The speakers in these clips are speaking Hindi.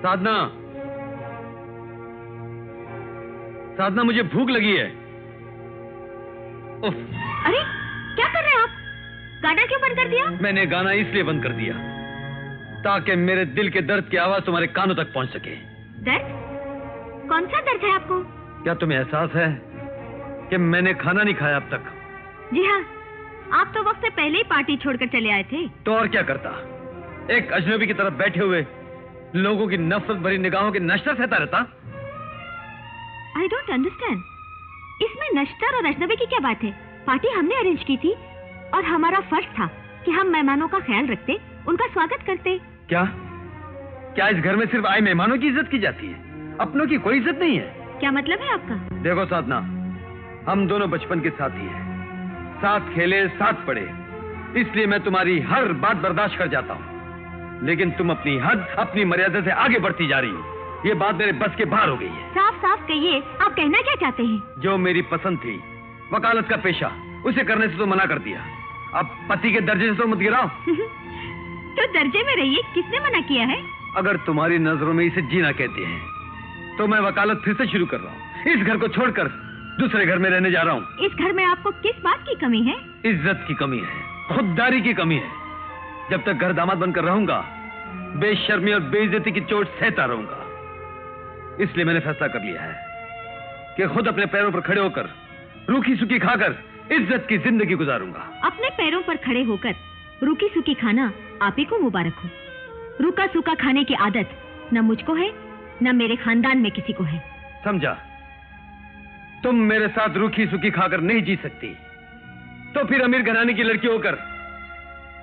साधना, साधना मुझे भूख लगी है। उफ। अरे क्या कर रहे हैं आप? गाना क्यों बंद कर दिया? मैंने गाना इसलिए बंद कर दिया ताकि मेरे दिल के दर्द की आवाज तुम्हारे कानों तक पहुंच सके। दर्द? कौन सा दर्द है आपको? क्या तुम्हें एहसास है कि मैंने खाना नहीं खाया अब तक? जी हाँ, आप तो वक्त से पहले ही पार्टी छोड़कर चले आए थे। तो और क्या करता? एक अजनबी की तरफ बैठे हुए लोगों की नफरत भरी निगाहों के नश्तर सहता रहता। आई डोंट अंडरस्टैंड, इसमें नश्तर और अजनबी की क्या बात है? पार्टी हमने अरेंज की थी और हमारा फर्ज था कि हम मेहमानों का ख्याल रखते, उनका स्वागत करते। क्या क्या इस घर में सिर्फ आए मेहमानों की इज्जत की जाती है, अपनों की कोई इज्जत नहीं है? क्या मतलब है आपका? देखो साधना, हम दोनों बचपन के साथी हैं, साथ खेले साथ पढ़े, इसलिए मैं तुम्हारी हर बात बर्दाश्त कर जाता हूँ। लेकिन तुम अपनी हद, अपनी मर्यादा से आगे बढ़ती जा रही हो। ये बात मेरे बस के बाहर हो गई है। साफ साफ कहिए, आप कहना क्या चाहते हैं? जो मेरी पसंद थी, वकालत का पेशा, उसे करने से तो मना कर दिया। अब पति के दर्जे से तो मत गिराओ। तो दर्जे में रहिए, किसने मना किया है? अगर तुम्हारी नजरों में इसे जीना कहते हैं तो मैं वकालत फिर से शुरू कर रहा हूँ। इस घर को छोड़कर दूसरे घर में रहने जा रहा हूँ। इस घर में आपको किस बात की कमी है? इज्जत की कमी है, खुददारी की कमी है। जब तक घर दामाद बनकर रहूंगा, बेशर्मी और बेइज्जती की चोट सहता रहूंगा। इसलिए मैंने फैसला कर लिया है कि खुद अपने पैरों पर खड़े होकर, रूखी सूखी खाकर इज्जत की जिंदगी गुजारूंगा। अपने पैरों पर खड़े होकर रूखी सूखी खाना आप ही को मुबारक हो। रूखा सूखा खाने की आदत न मुझको है, न मेरे खानदान में किसी को है। समझा? तुम मेरे साथ रूखी सूखी खाकर नहीं जी सकती, तो फिर अमीर घराने की लड़की होकर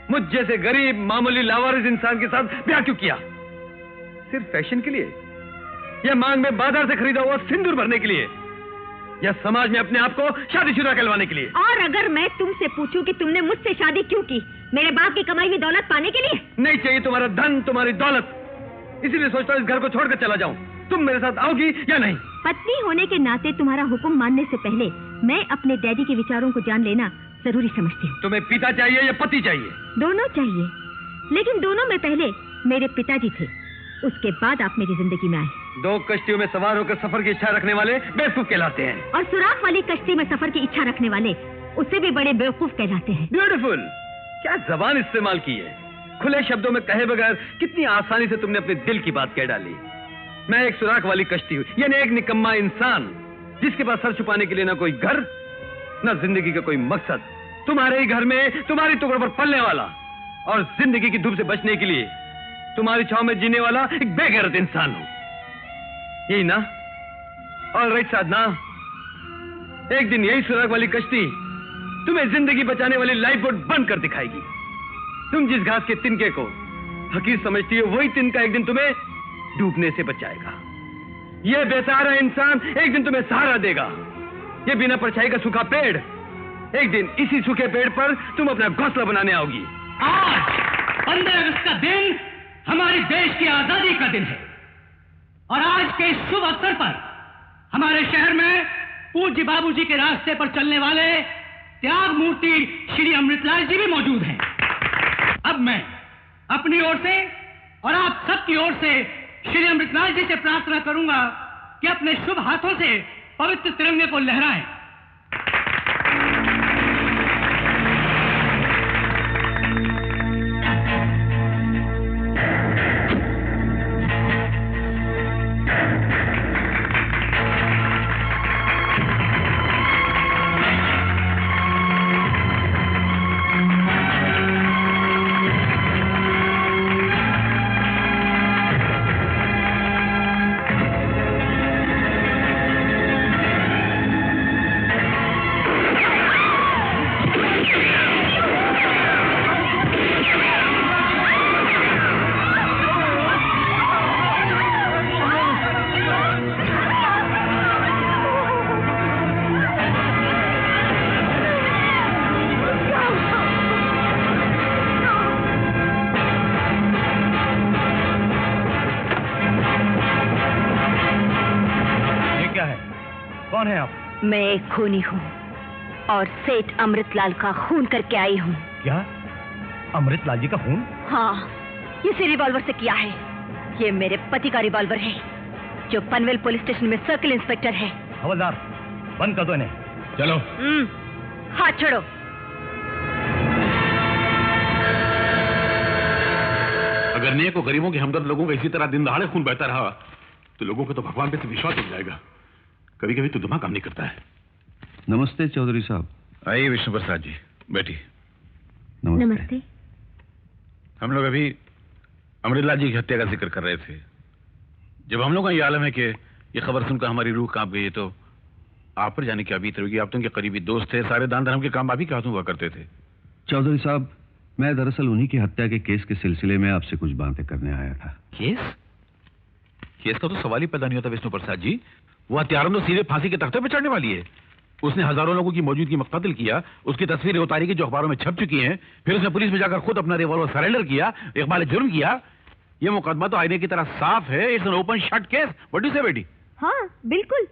मुझ जैसे गरीब मामूली लावारिस इंसान के साथ ब्याह क्यों किया? सिर्फ फैशन के लिए, या मांग में बाजार से खरीदा हुआ सिंदूर भरने के लिए, या समाज में अपने आप को शादीशुदा कहलवाने के लिए? और अगर मैं तुमसे पूछूं कि तुमने मुझसे शादी क्यों की, मेरे बाप की कमाई हुई दौलत पाने के लिए? नहीं चाहिए तुम्हारा धन, तुम्हारी दौलत। इसीलिए सोचता हूं इस घर को छोड़कर चला जाऊं। तुम मेरे साथ आओगी या नहीं? पत्नी होने के नाते तुम्हारा हुक्म मानने से पहले मैं अपने डैडी के विचारों को जान लेना जरूरी समझती हूँ। तुम्हें पिता चाहिए या पति चाहिए? दोनों चाहिए, लेकिन दोनों में पहले मेरे पिताजी थे, उसके बाद आप मेरी जिंदगी में आए। दो कश्तियों में सवार होकर सफर की इच्छा रखने वाले बेवकूफ कहलाते हैं, और सुराख वाली कश्ती में सफर की इच्छा रखने वाले उससे भी बड़े बेवकूफ कहलाते हैं। ब्यूटीफुल, क्या जबान इस्तेमाल की है। खुले शब्दों में कहे बगैर कितनी आसानी से तुमने अपने दिल की बात कह डाली। मैं एक सुराख वाली कश्ती हूँ, यानी एक निकम्मा इंसान जिसके पास सर छुपाने के लिए ना कोई घर, ना जिंदगी का कोई मकसद। तुम्हारे ही घर में तुम्हारी टुकड़ों पर पलने वाला और जिंदगी की धूप से बचने के लिए तुम्हारी छांव में जीने वाला एक बेगैरत इंसान हूं, यही ना? ऑलराइट साधना, एक दिन यही सुराग वाली कश्ती तुम्हें जिंदगी बचाने वाली लाइफ बोट बंद कर दिखाएगी। तुम जिस घास के तिनके को हकीर समझती हो, वही तिनका एक दिन तुम्हें डूबने से बचाएगा। यह बेसहारा इंसान एक दिन तुम्हें सहारा देगा। यह बिना परछाई का सूखा पेड़, एक दिन इसी सूखे पेड़ पर तुम अपना घोंसला बनाने आओगी। आज 15 अगस्त का दिन हमारे देश की आजादी का दिन है, और आज के इस शुभ अवसर पर हमारे शहर में पूज्य बाबूजी के रास्ते पर चलने वाले त्याग मूर्ति श्री अमृतलाल जी भी मौजूद हैं। अब मैं अपनी ओर से और आप सबकी ओर से श्री अमृतलाल जी से प्रार्थना करूंगा कि अपने शुभ हाथों से पवित्र तिरंगे को लहराएं। मैं एक खूनी हूँ और सेठ अमृतलाल का खून करके आई हूँ। क्या? अमृतलाल जी का खून? हाँ, इसी रिवॉल्वर से किया है। ये मेरे पति का रिवॉल्वर है, जो पनवेल पुलिस स्टेशन में सर्किल इंस्पेक्टर है। हवलदार, बंद कर दो इन्हें। चलो। हाथ छोड़ो। अगर नेक और गरीबों के हमदर्द लोगों का इसी तरह दिन दहाड़े खून बहता रहा तो लोगों को तो भगवान पे से विश्वास उठ जाएगा। कभी कभी तो दिमाग काम नहीं करता है। नमस्ते चौधरी साहब। आइए विष्णु प्रसाद जी, बैठिए। नमस्ते। हम लोग अभी अमृतलाल जी की हत्या का जिक्र कर रहे थे। जब हम लोग का ये आलम है कि ये खबर सुनकर हमारी रूह कांप गई, तो आप पर जाने की अभी होगी। आप तो उनके करीबी दोस्त थे, सारे दान धर्म के काम आप ही के हाथों हुआ करते थे। चौधरी साहब, मैं दरअसल उन्हीं की हत्या के केस के सिलसिले में आपसे कुछ बातें करने आया था। केस? केस का तो सवाल ही पैदा नहीं होता विष्णु प्रसाद जी। वो हत्यारों तो सीधे फांसी के तख्ते पर चढ़ने वाली है। उसने हजारों लोगों की मौजूदगी में कत्ल किया, उसकी तस्वीरें उतारी की जो अखबारों में छप चुकी हैं, फिर उसने पुलिस में जाकर खुद अपना रिवॉल्वर सरेंडर किया, इकबाल जुर्म किया। ये मुकदमा तो आईने की तरह साफ है। It's an open shut case. What do you से बेटी? हाँ बिल्कुल,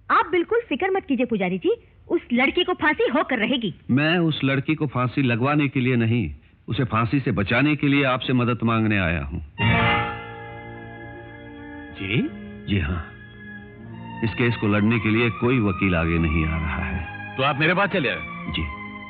आप बिल्कुल फिक्र मत कीजिए पुजारी जी, उस लड़की को फांसी होकर रहेगी। मैं उस लड़की को फांसी लगवाने के लिए नहीं, उसे फांसी से बचाने के लिए आपसे मदद मांगने आया हूँ। जी? जी हाँ, इस केस को लड़ने के लिए कोई वकील आगे नहीं आ रहा है। तो आप मेरे पास चले आए? जी।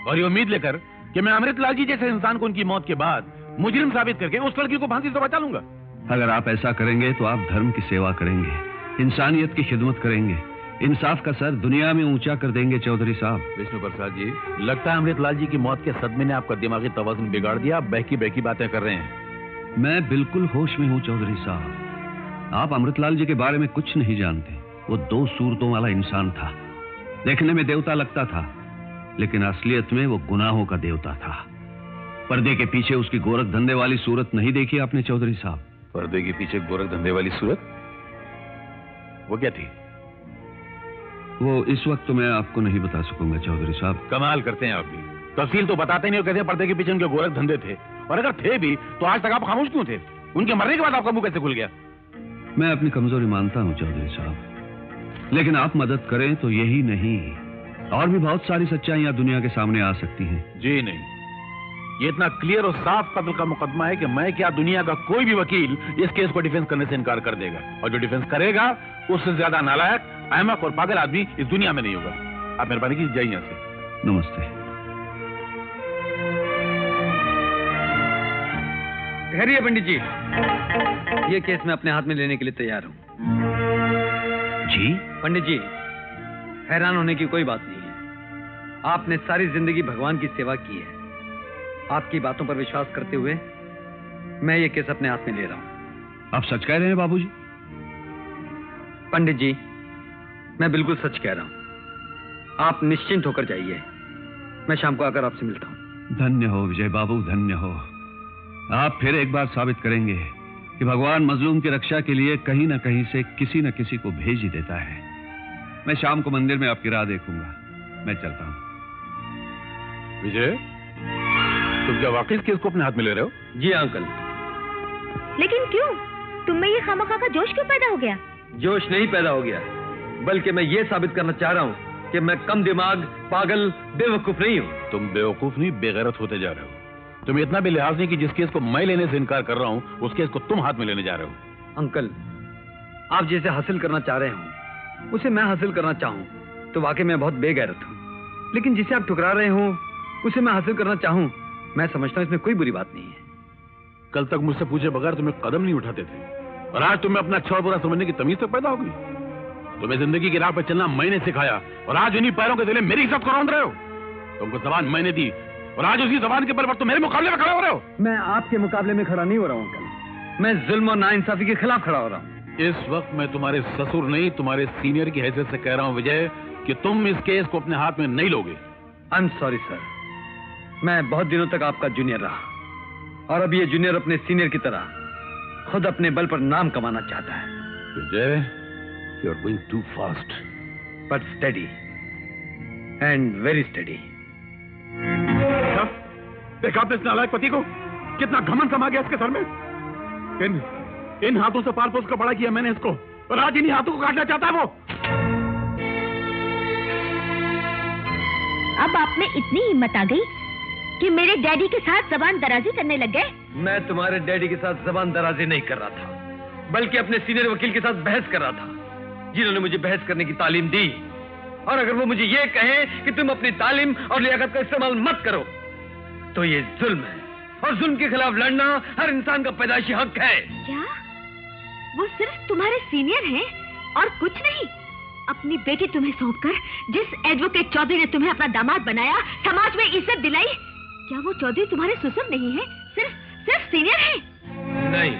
और ये उम्मीद लेकर कि मैं अमृतलाल जी जैसे इंसान को उनकी मौत के बाद मुजरिम साबित करके उस लड़की को फांसी से बचा लूंगा। अगर आप ऐसा करेंगे तो आप धर्म की सेवा करेंगे, इंसानियत की खिदमत करेंगे, इंसाफ का सर दुनिया में ऊंचा कर देंगे चौधरी साहब। विष्णु प्रसाद जी, लगता है अमृतलाल जी की मौत के सदमे ने आपका दिमागी तवाज़ुन बिगाड़ दिया। आप बहकी बहकी बातें कर रहे हैं। मैं बिल्कुल होश में हूँ चौधरी साहब। आप अमृतलाल जी के बारे में कुछ नहीं जानते। वो 2 सूरतों वाला इंसान था। देखने में देवता लगता था, लेकिन असलियत में वो गुनाहों का देवता था। पर्दे के पीछे उसकी गोरख धंधे वाली सूरत नहीं देखी आपने चौधरी साहब? पर्दे के पीछे गोरख धंधे वाली सूरत? वो क्या थी? वो इस वक्त तो मैं आपको नहीं बता सकूंगा चौधरी साहब। कमाल करते हैं आप भी, तफसील तो बताते नहीं हो। कहते पर्दे के पीछे उनके गोरख धंधे थे, और अगर थे भी तो आज तक आप खामोश क्यों थे? उनके मरने के बाद आपका मुंह कैसे खुल गया? मैं अपनी कमजोरी मानता हूँ चौधरी साहब, लेकिन आप मदद करें तो यही नहीं, और भी बहुत सारी सच्चाइयां दुनिया के सामने आ सकती हैं। जी नहीं, ये इतना क्लियर और साफ कत्ल का मुकदमा है कि मैं क्या दुनिया का कोई भी वकील इस केस को डिफेंस करने से इनकार कर देगा, और जो डिफेंस करेगा उससे ज्यादा नालायक, अहमक और पागल आदमी इस दुनिया में नहीं होगा। आप मेहरबानी कीजिए, जाइए यहाँ से। नमस्ते। ठहरिए पंडित जी, ये केस मैं अपने हाथ में लेने के लिए तैयार हूँ। जी? पंडित जी, हैरान होने की कोई बात नहीं है। आपने सारी जिंदगी भगवान की सेवा की है। आपकी बातों पर विश्वास करते हुए मैं ये केस अपने हाथ में ले रहा हूं। आप सच कह रहे हैं बाबूजी? पंडित जी, मैं बिल्कुल सच कह रहा हूं। आप निश्चिंत होकर जाइए, मैं शाम को आकर आपसे मिलता हूं। धन्य हो विजय बाबू, धन्य हो। आप फिर एक बार साबित करेंगे कि भगवान मजलूम की रक्षा के लिए कहीं न कहीं से किसी न किसी को भेज ही देता है। मैं शाम को मंदिर में आपकी राह देखूंगा। मैं चलता हूं। विजय, तुम क्या वाकई इस केस को अपने हाथ में ले रहे हो? जी अंकल। लेकिन क्यों? तुम में ये खामखा का जोश क्यों पैदा हो गया? जोश नहीं पैदा हो गया, बल्कि मैं ये साबित करना चाह रहा हूं कि मैं कम दिमाग, पागल, बेवकूफ नहीं हूं। तुम बेवकूफ नहीं, बेगैरत होते जा रहे हो। तुम्हें इतना भी लिहाज नहीं कि जिस केस को मैं लेने से इनकार कर रहा हूं, उस केस को तुम हाथ में लेने जा रहे हो। अंकल, आप जिसे हासिल करना चाह रहे हो उसे मैं हासिल करना चाहूं तो वाकई मैं बहुत बेगैरत हूं, लेकिन जिसे आप ठुकरा रहे हो उसे मैं हासिल करना चाहूं, मैं समझता हूं इसमें कोई बुरी बात नहीं है। कल तक मुझसे पूछे बगैर तुम्हें कदम नहीं उठाते थे, और आज तुम्हें अपना अच्छा और बुरा समझने की तमीज तक पैदा हो गई। तुम्हें जिंदगी की राह पर चलना मैंने सिखाया, और आज उन्हीं पैरों के तले मेरी इज्जत को रौंद रहे हो। तुमको जबान मैंने दी, और आज उसी जबान के बल पर तुम मेरे मुकाबले में खड़े हो रहे हो। मैं आपके मुकाबले में खड़ा नहीं हो रहा हूं अंकल, मैं जुल्म और नाइंसाफी के खिलाफ खड़ा हो रहा हूं। इस वक्त मैं तुम्हारे ससुर नहीं, तुम्हारे सीनियर की हैसियत से कह रहा हूं विजय, कि तुम इस केस को अपने हाथ में नहीं लोगे। आई एम सॉरी सर, मैं बहुत दिनों तक आपका जूनियर रहा, और अब ये जूनियर अपने सीनियर की तरह खुद अपने बल पर नाम कमाना चाहता है। Vijay, you are going too fast, but study and very study. देखा आपने इस नालायक पति को? कितना घमंड समा गया इसके सर में। इन हाथों से पाल पोस कर बड़ा किया मैंने इसको, और आज इन्हीं हाथों को काटना चाहता है वो। अब आप में इतनी हिम्मत आ गई कि मेरे डैडी के साथ जबान दराजी करने लग गए? मैं तुम्हारे डैडी के साथ जबान दराजी नहीं कर रहा था, बल्कि अपने सीनियर वकील के साथ बहस कर रहा था, जिन्होंने मुझे बहस करने की तालीम दी। और अगर वो मुझे ये कहें कि तुम अपनी तालीम और लियाकत का इस्तेमाल मत करो, तो ये जुल्म है, और जुल्म के खिलाफ लड़ना हर इंसान का पैदाइशी हक है। क्या वो सिर्फ तुम्हारे सीनियर हैं और कुछ नहीं? अपनी बेटी तुम्हें सौंपकर जिस एडवोकेट चौधरी ने तुम्हें अपना दामाद बनाया, समाज में इज्जत दिलाई, क्या वो चौधरी तुम्हारे ससुर नहीं है, सिर्फ सीनियर है? नहीं,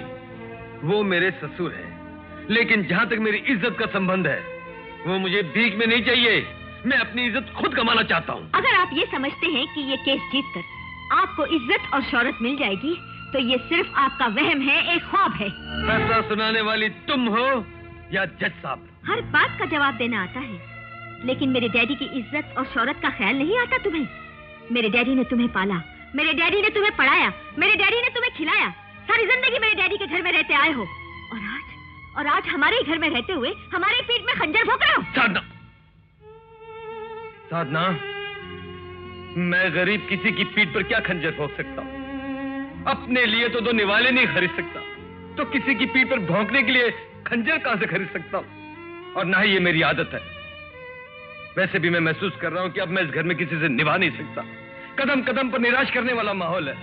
वो मेरे ससुर हैं, लेकिन जहां तक मेरी इज्जत का संबंध है, वो मुझे भीख में नहीं चाहिए। मैं अपनी इज्जत खुद कमाना चाहता हूँ। अगर आप ये समझते हैं कि ये केस जीतकर आपको इज्जत और शौहरत मिल जाएगी, तो ये सिर्फ आपका वहम है, एक ख्वाब है। फैसला सुनाने वाली तुम हो या जज साहब? हर बात का जवाब देना आता है, लेकिन मेरे डैडी की इज्जत और शौहरत का ख्याल नहीं आता तुम्हें? मेरे डैडी ने तुम्हें पाला, मेरे डैडी ने तुम्हें पढ़ाया, मेरे डैडी ने तुम्हें खिलाया, सारी जिंदगी मेरे डैडी के घर में रहते आए हो, और आज हमारे ही घर में रहते हुए हमारे पीठ में खंजर भोंक रहे हो। साधना, मैं गरीब किसी की पीठ पर क्या खंजर भोंक सकता हूँ? अपने लिए तो 2 निवाले नहीं खरीद सकता, तो किसी की पीठ पर भौंकने के लिए खंजर कहां से खरीद सकता हूँ? और ना ही ये मेरी आदत है। वैसे भी मैं महसूस कर रहा हूं कि अब मैं इस घर में किसी से निभा नहीं सकता। कदम कदम पर निराश करने वाला माहौल है,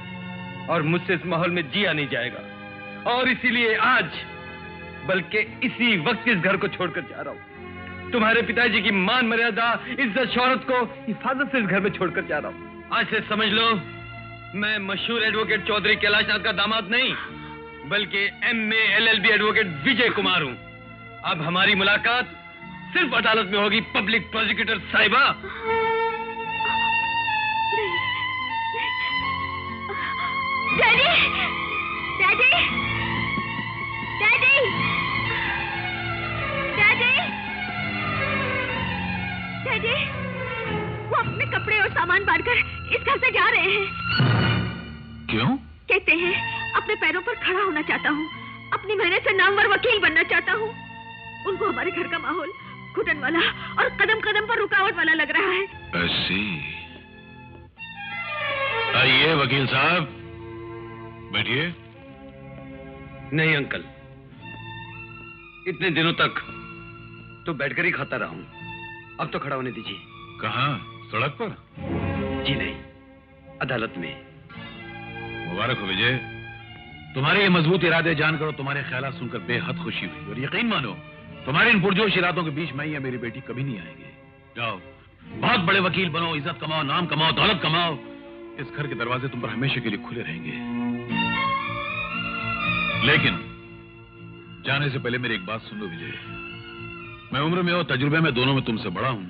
और मुझसे इस माहौल में जिया नहीं जाएगा। और इसीलिए आज, बल्कि इसी वक्त इस घर को छोड़कर जा रहा हूं। तुम्हारे पिताजी की मान मर्यादा, इज्जत, शौहरत को हिफाजत से इस घर में छोड़कर जा रहा हूं। आज से समझ लो, मैं मशहूर एडवोकेट चौधरी कैलाशनाथ का दामाद नहीं, बल्कि MA LLB advocate Vijay Kumar हूं। अब हमारी मुलाकात सिर्फ अदालत में होगी, पब्लिक प्रोसिक्यूटर साहिबा। Daddy, daddy, daddy, daddy, daddy, वो अपने कपड़े और सामान बांधकर इस घर से जा रहे हैं। क्यों? कहते हैं अपने पैरों पर खड़ा होना चाहता हूँ, अपनी मेहनत से नामवर वकील बनना चाहता हूँ। उनको हमारे घर का माहौल घुटन वाला और कदम कदम पर रुकावट वाला लग रहा है। ऐसी? आइए वकील साहब, बैठिए। नहीं अंकल, इतने दिनों तक तो बैठकर ही खाता रहा हूं, अब तो खड़ा होने दीजिए। कहाँ? सड़क पर? जी नहीं, अदालत में। मुबारक हो विजय, तुम्हारे ये मजबूत इरादे जानकर और तुम्हारे ख्यालात सुनकर बेहद खुशी हुई, और यकीन मानो तुम्हारे इन पुरजोश इरादों के बीच मैं या मेरी बेटी कभी नहीं आएंगे। जाओ, बहुत बड़े वकील बनो, इज्जत कमाओ, नाम कमाओ, दौलत कमाओ। इस घर के दरवाजे तुम पर हमेशा के लिए खुले रहेंगे। लेकिन जाने से पहले मेरी एक बात सुन लो विजय, मैं उम्र में और तजुर्बे में दोनों में तुमसे बड़ा हूं,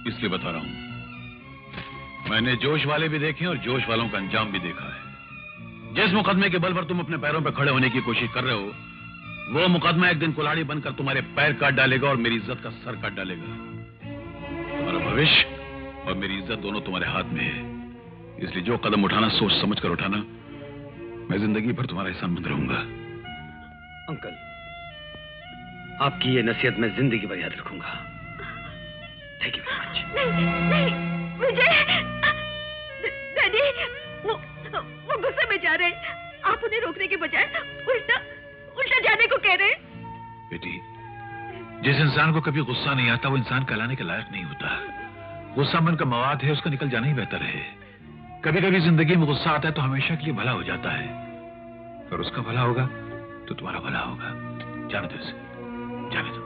इसलिए बता रहा हूं। मैंने जोश वाले भी देखे और जोश वालों का अंजाम भी देखा है। जिस मुकदमे के बल पर तुम अपने पैरों पर खड़े होने की कोशिश कर रहे हो, वो मुकदमा एक दिन कुल्हाड़ी बनकर तुम्हारे पैर काट डालेगा और मेरी इज्जत का सर काट डालेगा। तुम्हारा भविष्य और मेरी इज्जत दोनों तुम्हारे हाथ में है, इसलिए जो कदम उठाना सोच समझ कर उठाना। मैं जिंदगी भर तुम्हारा एहसानमंद रहूंगा। अंकल, आपकी ये नसीहत मैं जिंदगी भर याद रखूंगा। Thank you very much. नहीं, विजय, डैडी, वो गुस्से में जा रहे हैं। आप उन्हें रोकने के बजाय उल्टा जाने को कह रहे हैं। बेटी, जिस इंसान को कभी गुस्सा नहीं आता वो इंसान कहलाने के लायक नहीं होता। गुस्सा मन का मवाद है, उसका निकल जाना ही बेहतर है। कभी कभी जिंदगी में गुस्सा आता है तो हमेशा के लिए भला हो जाता है, और उसका भला होगा तो तुम्हारा भला होगा। जाने दो इसे, जाने दो।